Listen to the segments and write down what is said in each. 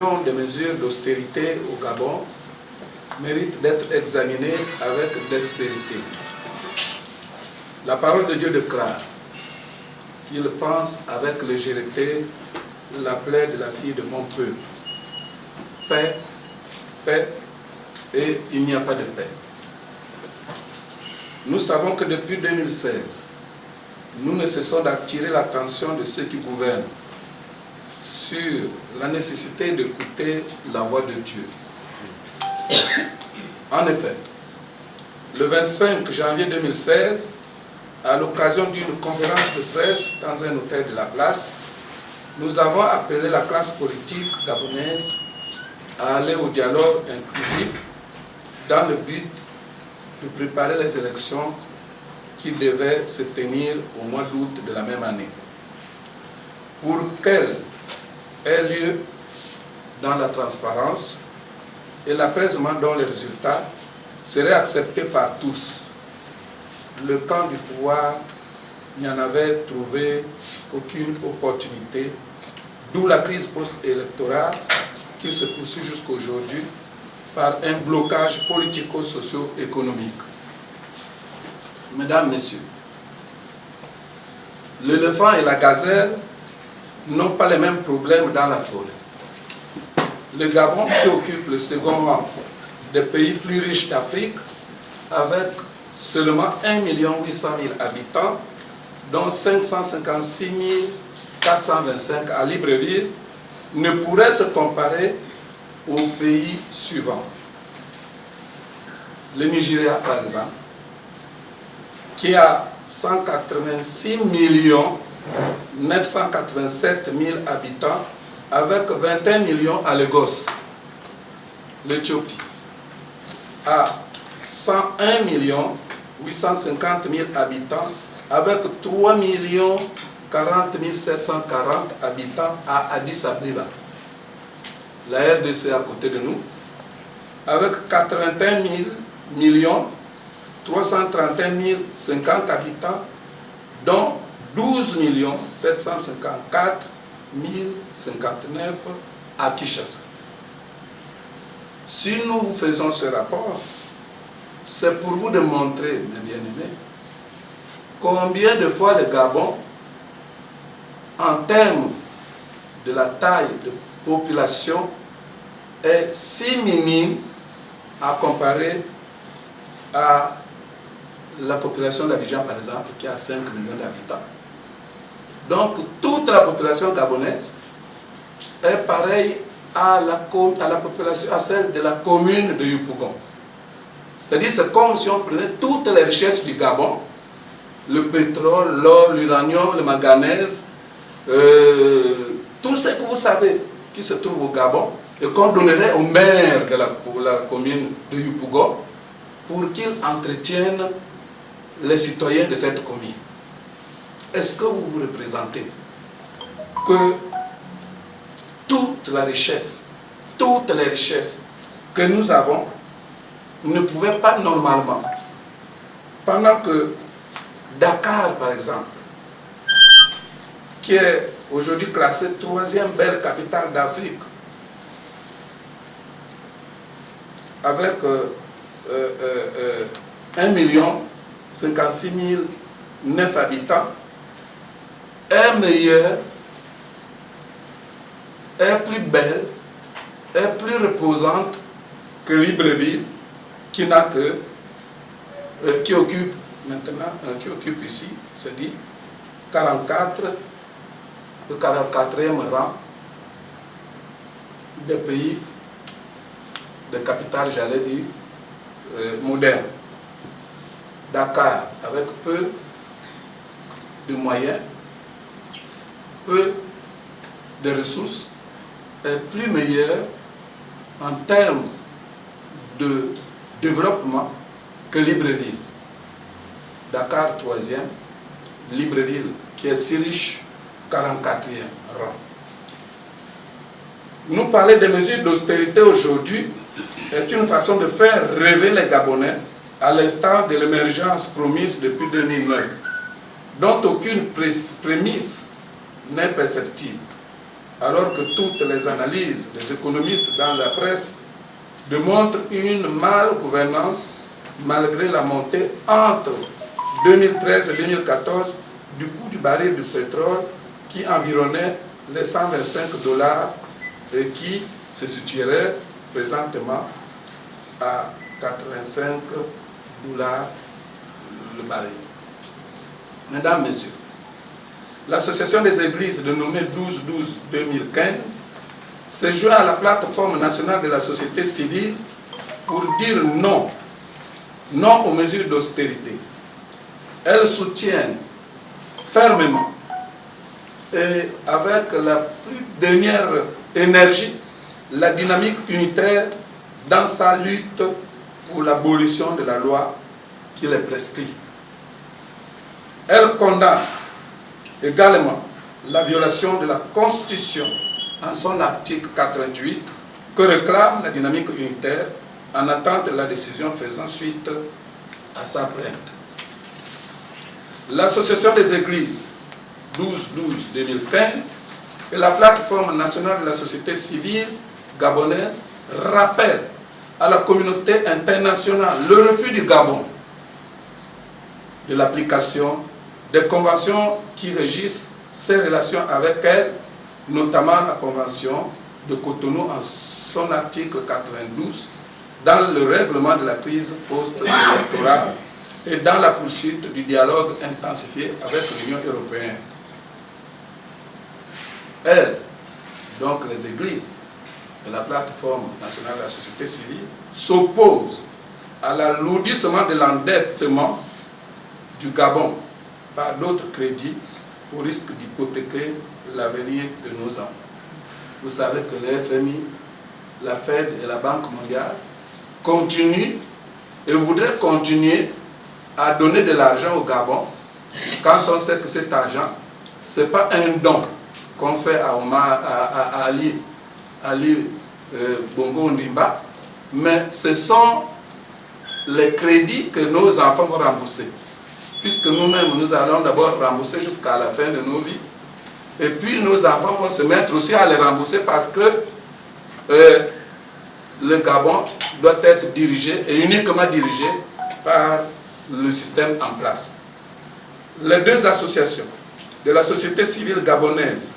Des mesures d'austérité au Gabon mérite d'être examinée avec dextérité. La parole de Dieu déclare qu'il pense avec légèreté la plaie de la fille de mon peuple. Paix, paix, et il n'y a pas de paix. Nous savons que depuis 2016, nous ne cessons d'attirer l'attention de ceux qui gouvernent sur la nécessité d'écouter la voix de Dieu. En effet, le 25 janvier 2016, à l'occasion d'une conférence de presse dans un hôtel de la place, nous avons appelé la classe politique gabonaise à aller au dialogue inclusif dans le but de préparer les élections qui devaient se tenir au mois d'août de la même année. Pour qu'elles aient lieu dans la transparence et l'apaisement dont les résultats seraient acceptés par tous. Le camp du pouvoir n'y en avait trouvé aucune opportunité, d'où la crise post-électorale qui se poursuit jusqu'aujourd'hui par un blocage politico-socio-économique. Mesdames, Messieurs, l'éléphant et la gazelle n'ont pas les mêmes problèmes dans la forêt. Le Gabon, qui occupe le second rang des pays plus riches d'Afrique, avec seulement 1 800 000 habitants, dont 556 425 à Libreville, ne pourrait se comparer aux pays suivants. Le Nigeria, par exemple, qui a 186 987 000 habitants, avec 21 millions à Lagos. L'Éthiopie a 101 850 000 habitants, avec 3 40 740 habitants à Addis Abeba. La RDC à côté de nous, avec 81 331 050 habitants, dont 12 754 059 à Kinshasa. Si nous faisons ce rapport, c'est pour vous démontrer, mes bien-aimés, combien de fois le Gabon, en termes de la taille de population, est si minime à comparer à la population d'Abidjan, par exemple, qui a 5 millions d'habitants. Donc, toute la population gabonaise est pareille à la population, à celle de la commune de Yopougon. C'est-à-dire, c'est comme si on prenait toutes les richesses du Gabon, le pétrole, l'or, l'uranium, le manganèse, tout ce que vous savez qui se trouve au Gabon, et qu'on donnerait au maire de la commune de Yopougon pour qu'il entretienne les citoyens de cette commune. Est-ce que vous vous représentez que toute la richesse, toutes les richesses que nous avons ne pouvaient pas normalement, pendant que Dakar, par exemple, qui est aujourd'hui classée 3e belle capitale d'Afrique, avec 1 56 009 habitants, est meilleure, est plus belle, est plus reposante que Libreville, qui n'a que, qui occupe maintenant, qui occupe ici, c'est dit, le 44e rang des pays, des capitales, j'allais dire, modernes. Dakar, avec peu de moyens, peu de ressources, est plus meilleur en termes de développement que Libreville. Dakar 3e, Libreville, qui est si riche, 44e rang. Nous parler des mesures d'austérité aujourd'hui est une façon de faire rêver les Gabonais à l'instar de l'émergence promise depuis 2009, dont aucune prémisse n'est perceptible. alors que toutes les analyses des économistes dans la presse démontrent une malgouvernance malgré la montée entre 2013 et 2014 du coût du baril de pétrole qui environnait les 125 $ et qui se situerait présentement à 85 $ le baril. Mesdames, Messieurs, l'Association des Églises dénommée 12-12-2015 s'est joint à la plateforme nationale de la société civile pour dire non, non aux mesures d'austérité. Elle soutient fermement et avec la plus dernière énergie la dynamique unitaire dans sa lutte pour l'abolition de la loi qui les prescrit. Elle condamne également la violation de la Constitution en son article 88 que réclame la dynamique unitaire en attente de la décision faisant suite à sa plainte. L'Association des Églises 12-12-2015 et la plateforme nationale de la société civile gabonaise rappellent à la communauté internationale le refus du Gabon de l'application des conventions qui régissent ses relations avec elle, notamment la convention de Cotonou en son article 92, dans le règlement de la crise post-électorale et dans la poursuite du dialogue intensifié avec l'Union européenne. Elles, donc les églises de la plateforme nationale de la société civile, s'opposent à l'alourdissement de l'endettement du Gabon par d'autres crédits au risque d'hypothéquer l'avenir de nos enfants. Vous savez que le FMI, la Fed et la Banque mondiale continuent et voudraient continuer à donner de l'argent au Gabon quand on sait que cet argent, ce n'est pas un don qu'on fait à Ali Bongo Ndimba, mais ce sont les crédits que nos enfants vont rembourser. Puisque nous-mêmes, nous allons d'abord rembourser jusqu'à la fin de nos vies. Et puis nos enfants vont se mettre aussi à les rembourser parce que le Gabon doit être dirigé et uniquement dirigé par le système en place. Les deux associations de la société civile gabonaise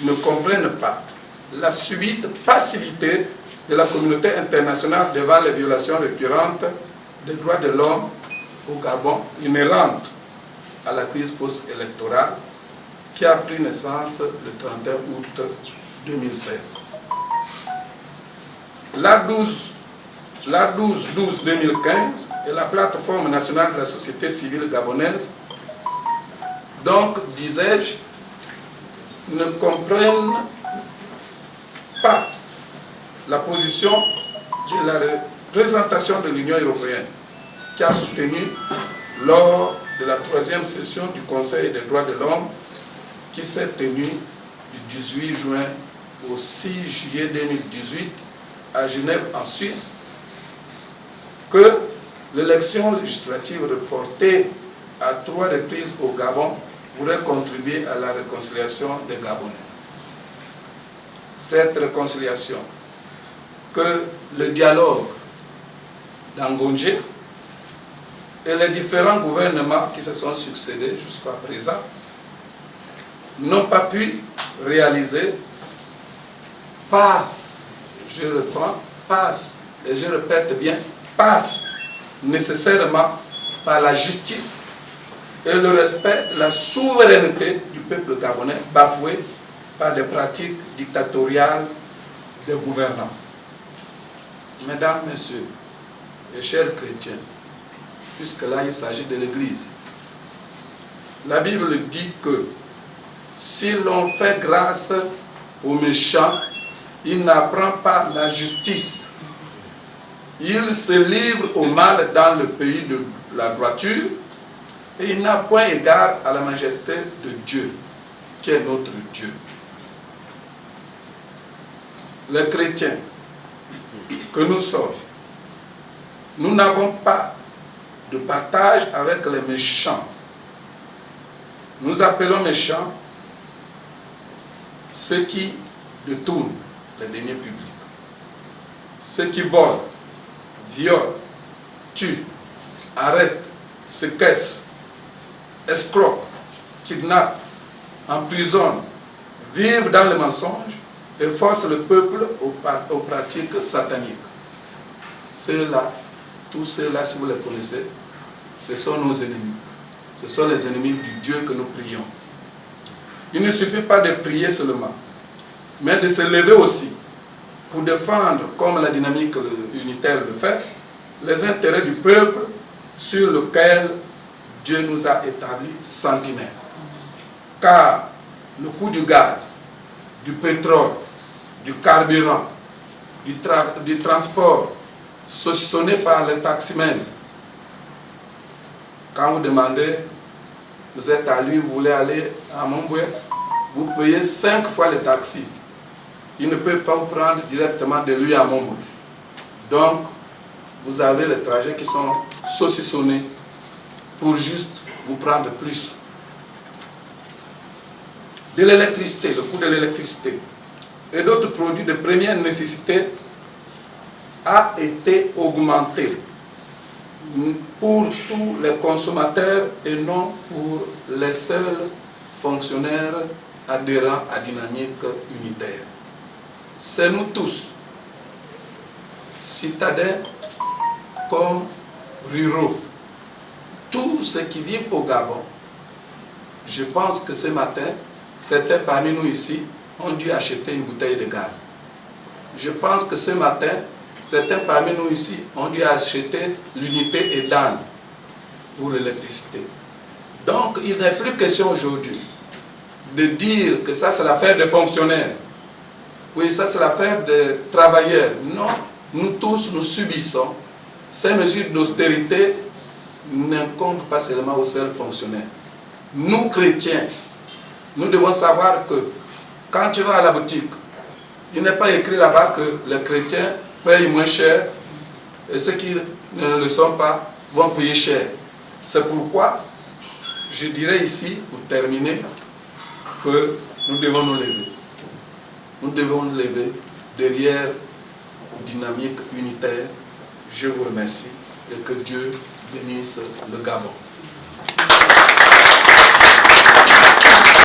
ne comprennent pas la subite passivité de la communauté internationale devant les violations récurrentes des droits de l'homme au Gabon, inhérente à la crise post-électorale qui a pris naissance le 31 août 2016. La 12-12-2015 et la plateforme nationale de la société civile gabonaise, donc, disais-je, ne comprennent pas la position de la représentation de l'Union européenne qui a soutenu lors de la 3e session du Conseil des droits de l'homme qui s'est tenue du 18 juin au 6 juillet 2018 à Genève en Suisse, que l'élection législative reportée à 3 reprises au Gabon pourrait contribuer à la réconciliation des Gabonais. Cette réconciliation, que le dialogue d'Angondjé et les différents gouvernements qui se sont succédés jusqu'à présent n'ont pas pu réaliser, passe, je reprends, passe, et je répète bien, passe nécessairement par la justice et le respect de la souveraineté du peuple gabonais bafoué par des pratiques dictatoriales des gouvernants. Mesdames, Messieurs, et chers chrétiens, puisque là il s'agit de l'Église, la Bible dit que si l'on fait grâce aux méchants, il n'apprend pas la justice. Il se livre au mal dans le pays de la droiture et il n'a point égard à la majesté de Dieu, qui est notre Dieu. Les chrétiens que nous sommes, nous n'avons pas de partage avec les méchants. Nous appelons méchants ceux qui détournent les deniers publics, ceux qui volent, violent, tuent, arrêtent, séquestrent, escroquent, kidnappent, emprisonnent, vivent dans le mensonge et forcent le peuple aux pratiques sataniques. Ceux-là, tous ceux-là, si vous les connaissez, ce sont nos ennemis. Ce sont les ennemis du Dieu que nous prions. Il ne suffit pas de prier seulement, mais de se lever aussi pour défendre, comme la dynamique unitaire le fait, les intérêts du peuple sur lequel Dieu nous a établis sentinelles. Car le coût du gaz, du pétrole, du carburant, du transport, saucissonné par les taximens. Quand vous demandez, vous êtes à lui, vous voulez aller à Montboué, vous payez 5 fois le taxi. Il ne peut pas vous prendre directement de lui à Montboué. Donc, vous avez les trajets qui sont saucissonnés pour juste vous prendre plus. De l'électricité, le coût de l'électricité et d'autres produits de première nécessité a été augmenté pour tous les consommateurs et non pour les seuls fonctionnaires adhérents à dynamique unitaire. C'est nous tous, citadins comme ruraux, tous ceux qui vivent au Gabon. Je pense que ce matin, certains parmi nous ici ont dû acheter une bouteille de gaz. Je pense que ce matin, certains parmi nous ici ont dû acheter l'unité EDAN pour l'électricité. Donc, il n'est plus question aujourd'hui de dire que ça c'est l'affaire des fonctionnaires. Oui, ça c'est l'affaire des travailleurs. Non, nous tous, nous subissons. Ces mesures d'austérité n'incombent pas seulement aux seuls fonctionnaires. Nous, chrétiens, nous devons savoir que quand tu vas à la boutique, il n'est pas écrit là-bas que les chrétiens payent moins cher et ceux qui ne le sont pas vont payer cher. C'est pourquoi je dirais ici, pour terminer, que nous devons nous lever. Nous devons nous lever derrière une dynamique unitaire. Je vous remercie et que Dieu bénisse le Gabon.